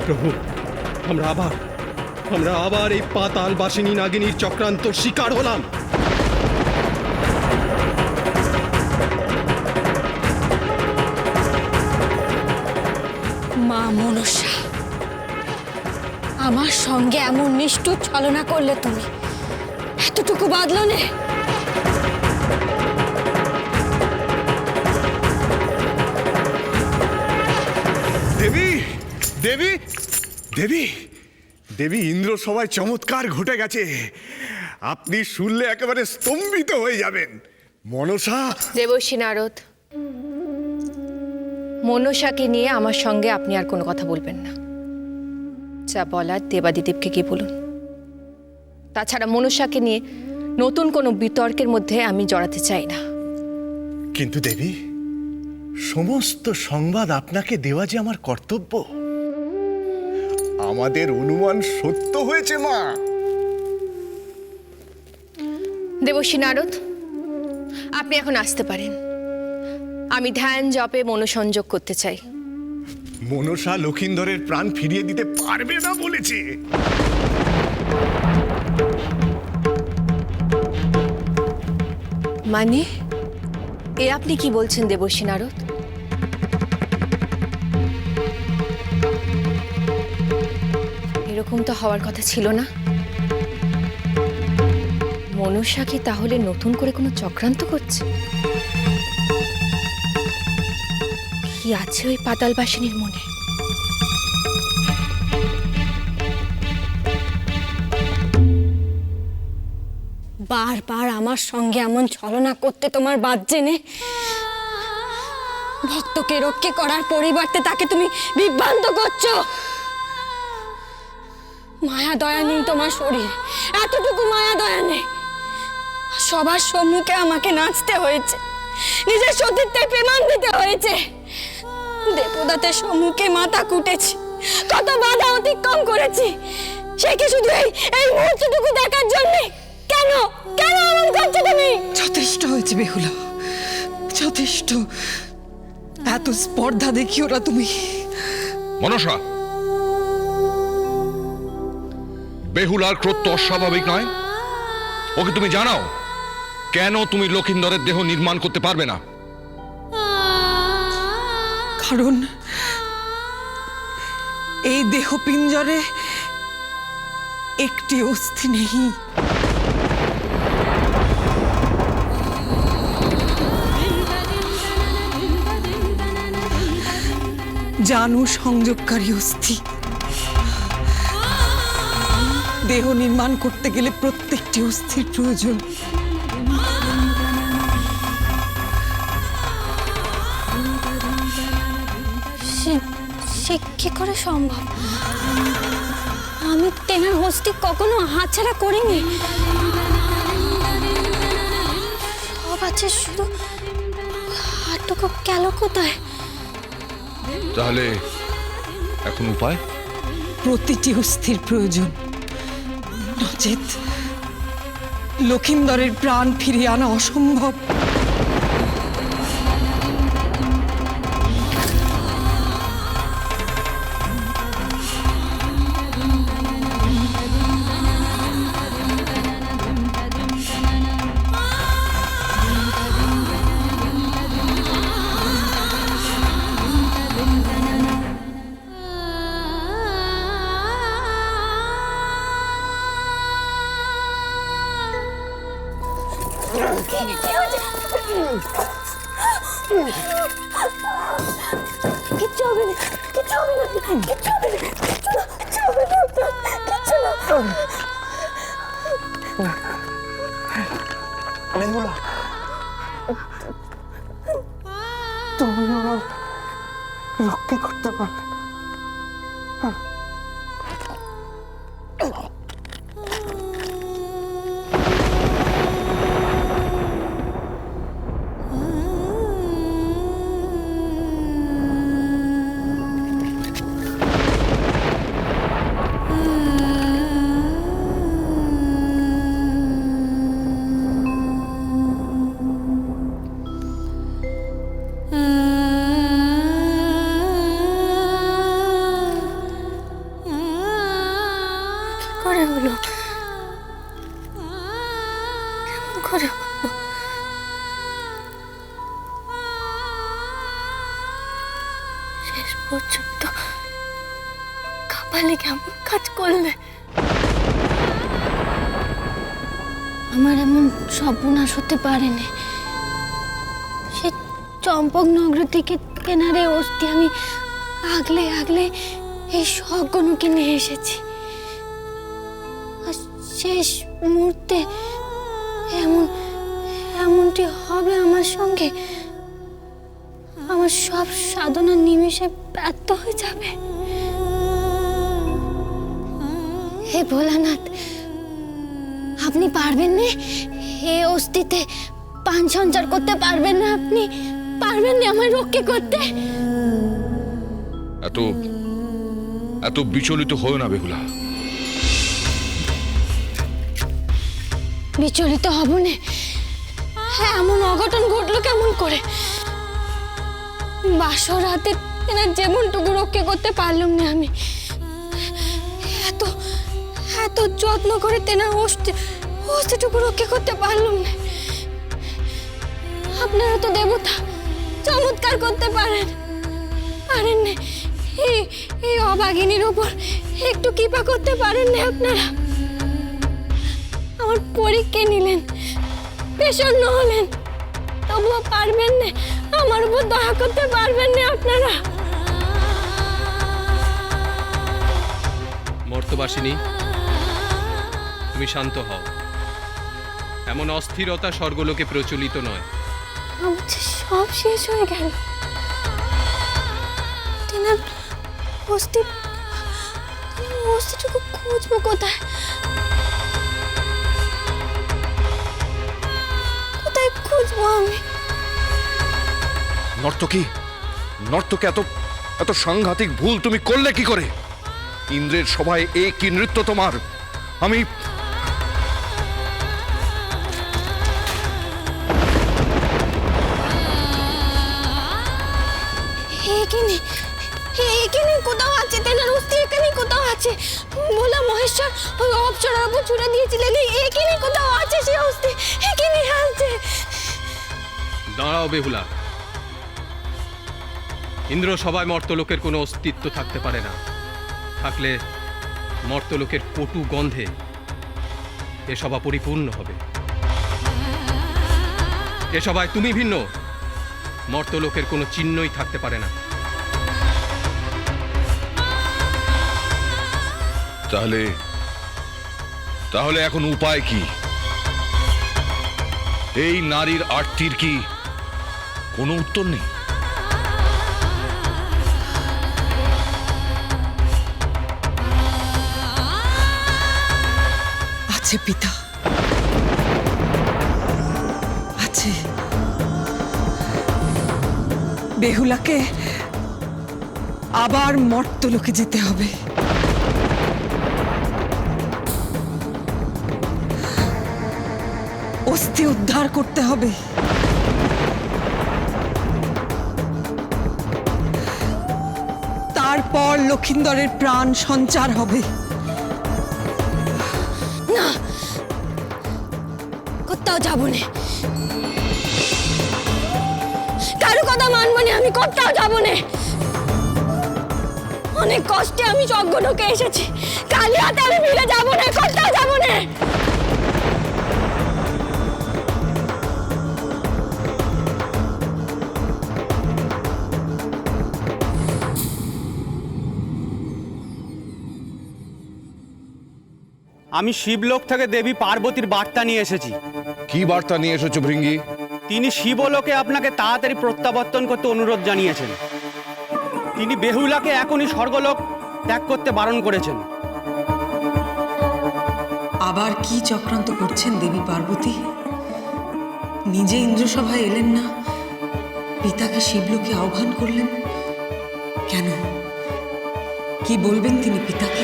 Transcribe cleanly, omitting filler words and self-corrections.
প্রভু, আমরা আবার এই পাতাল বাসিনী নাগিনীর চক্রান্ত শিকার হলাম। মা মনসা, আমার সঙ্গে এমন নিষ্ঠুর ছলনা করলে তুমি, এতটুকু বাদলো নে? দেবী দেবী দেবী দেবী, ইন্দ্র সভায় চমৎকার ঘটে গেছে। আপনি শুনলে একেবারে স্তম্ভিত হয়ে যাবেন। মনসা। দেবর্ষী নারদ, মনসাকে নিয়ে আমার সঙ্গে আপনি আর কোনো কথা বলবেন না। যা বলার দেবাদিদেবকে গিয়ে বলুন। তাছাড়া মনসাকে নিয়ে নতুন কোনো বিতর্কের মধ্যে আমি জড়াতে চাই না। কিন্তু দেবী, সমস্ত সংবাদ আপনাকে দেওয়া যে আমার কর্তব্য। আমাদের অনুমান সত্য হয়েছে মা। দেবর্ষী নারদ, আপনি এখন আসতে পারেন। আমি ধ্যান জপে মনোসংযোগ করতে চাই। মনসা লক্ষিন্দরের প্রাণ ফিরিয়ে দিতে পারবে না বলেছে। মানে এ আপনি কি বলছেন দেবর্ষী নারদ? এরকম তো হওয়ার কথা ছিল না। মনসা কি তাহলে নতুন করে কোনো চক্রান্ত করছে? কি আছে ওই পাতালবাসিনীর মনে? বারবার আমার সঙ্গে এমন ছলনা করতে তোমার বাদ জেনে ভক্তকে রক্ষে করার পরিবর্তে তাকে তুমি বিভ্রান্ত করছো। মায়া দয়া নেই তোমার শরীরে, এতটুকু মায়া দয়া নেই। সবার সম্মুখে আমাকে নাচতে হয়েছে, নিজের সতীত্বের প্রমাণ দিতে হয়েছে। দেবদাতের সম্মুখে মাথা কুটেছি, কত বাধা অতিক্রম করেছি। সে কি শুধু এই মুহূর্তটুকু দেখার জন্য? কেন কেন এমন করছো তুমি? যথেষ্ট হয়েছে বেহুলা, যথেষ্ট। এত স্পর্ধা দেখিও না তুমি। মনসা, বেহুলার ক্রোধ তো অস্বাভাবিক নয়। ওকে তুমি জানাও কেন তুমি লক্ষিন্দরের দেহ নির্মাণ করতে পারবে না। কারণ এই দেহ পিঞ্জরে একটি অস্থি নেই। জানু সংযোগকারী অস্থি। দেহ নির্মাণ করতে গেলে প্রত্যেকটি অস্থির প্রয়োজন। সে কি করে সম্ভব? আমি তেনার হস্তি কখনো হাতছাড়া করিনি। সব আছে, শুধু হাতটুকু গেল কোথায়? তাহলে এখন উপায়? প্রতিটি অস্থির প্রয়োজন, নচেত লক্ষিন্দরের প্রাণ ফিরিয়ে আনা অসম্ভব। কিচ্ছু হবে না, কিচ্ছু হবে না, কিচ্ছু হবে না, কিচ্ছু হবে না, কিচ্ছু না। বেহুলা, তুমি আমার রক্ষা করতে পারবে না। হলো? কেমন করে হলো? শেষ পর্যন্ত কপালে কেমন কাজ করলে? আমার এমন সর্বনাশ হতে পারেনি। সে চম্পকনগর থেকে কেনারে অস্থি আমি আগলে আগলে এই স্বগণকে নিয়ে এসেছি। আর শেষ মুহূর্তে এমনটি হবে আমার সঙ্গে? আমার সব সাধনা নিমেষে ব্যর্থ হয়ে যাবে। হে ভোলানাথ, আপনি পারবেন না হে অস্থিতে প্রাণ সঞ্চার করতে পারবেন না? আপনি পারবেন না আমার রক্ষা করতে? এত বিচলিত হও না বেহুলা। বিচলিত হব না? হ্যাঁ, এমন অঘটন ঘটলো কেমন করে? বাসর রাতে তেনার যেমনটুকু রক্ষা করতে পারলাম না আমি, এত এত যত্ন করে তেনার অস্থিটুকু রক্ষা করতে পারলাম না। আপনারা তো দেবতা, চমৎকার করতে পারেন না? এই অভাগিনীর উপর একটু কৃপা করতে পারেন না আপনারা? আমার পরীক্ষা নিলেন, প্রসন্ন হলেন, তবুও পারবেন না আমার উপর দয়া করতে পারবেন না আপনারা? মর্তবাসিনী, তুমি শান্ত হও। এমন অস্থিরতা স্বর্গলোকে প্রচলিত নয়। আমার যে সব শেষ হয়ে গেল। তেনার অস্থিটুকু খুঁজবো কোথায়? কোথায় খুঁজবো আমি? নর্তকী, এত সাংঘাতিক ভুল তুমি করলে কি করে? ইন্দ্রের সভায় এ কি নৃত্য তোমার? আমি এখানে কোথাও আছে, তেনার অস্থি এখানে কোথাও আছে। বলা মহেশ্বর ওই অপসরার উপর ছুড়ে দিয়েছিলেন, এখানে কোথাও আছে সে অস্থি, এখানে আছে। দাঁড়াও বেহুলা। ইন্দ্র সভায় মর্তলোকের কোনো অস্তিত্ব থাকতে পারে না। থাকলে মর্তলোকের কটু গন্ধে এ সভা পরিপূর্ণ হবে। এ সভায় তুমি ভিন্ন, মর্তলোকের কোনো চিহ্নই থাকতে পারে না। তাহলে এখন উপায় কি? এই নারীর আরতির কি কোনো উত্তর নেই? আছে পিতা, আছে। বেহুলাকে আবার মর্তলোকে যেতে হবে। অস্থি উদ্ধার করতে হবে। তারপর লক্ষিন্দরের প্রাণ সঞ্চার হবে। না, কোথাও যাবো না, কারো কথা মানবো না, আমি কোথাও যাবো না। অনেক কষ্টে আমি যজ্ঞলোকে এসেছি, কালি হাতে আমি ফিরে যাবো না, কোথাও যাবো না। আমি শিবলোক থেকে দেবী পার্বতীর বার্তা নিয়ে এসেছি। কি বার্তা নিয়ে এসেছো ভৃঙ্গি? তিনি শিবলোকে আপনাকে তাড়াতাড়ি প্রত্যাবর্তন করতে অনুরোধ জানিয়েছেন। তিনি বেহুলাকে এখনই স্বর্গলোক ত্যাগ করতে বারণ করেছেন। আবার কি চক্রান্ত করছেন দেবী পার্বতী? নিজে ইন্দ্রসভায় এলেন না, পিতাকে শিবলোকে আহ্বান করলেন কেন? কি বলবেন তিনি পিতাকে?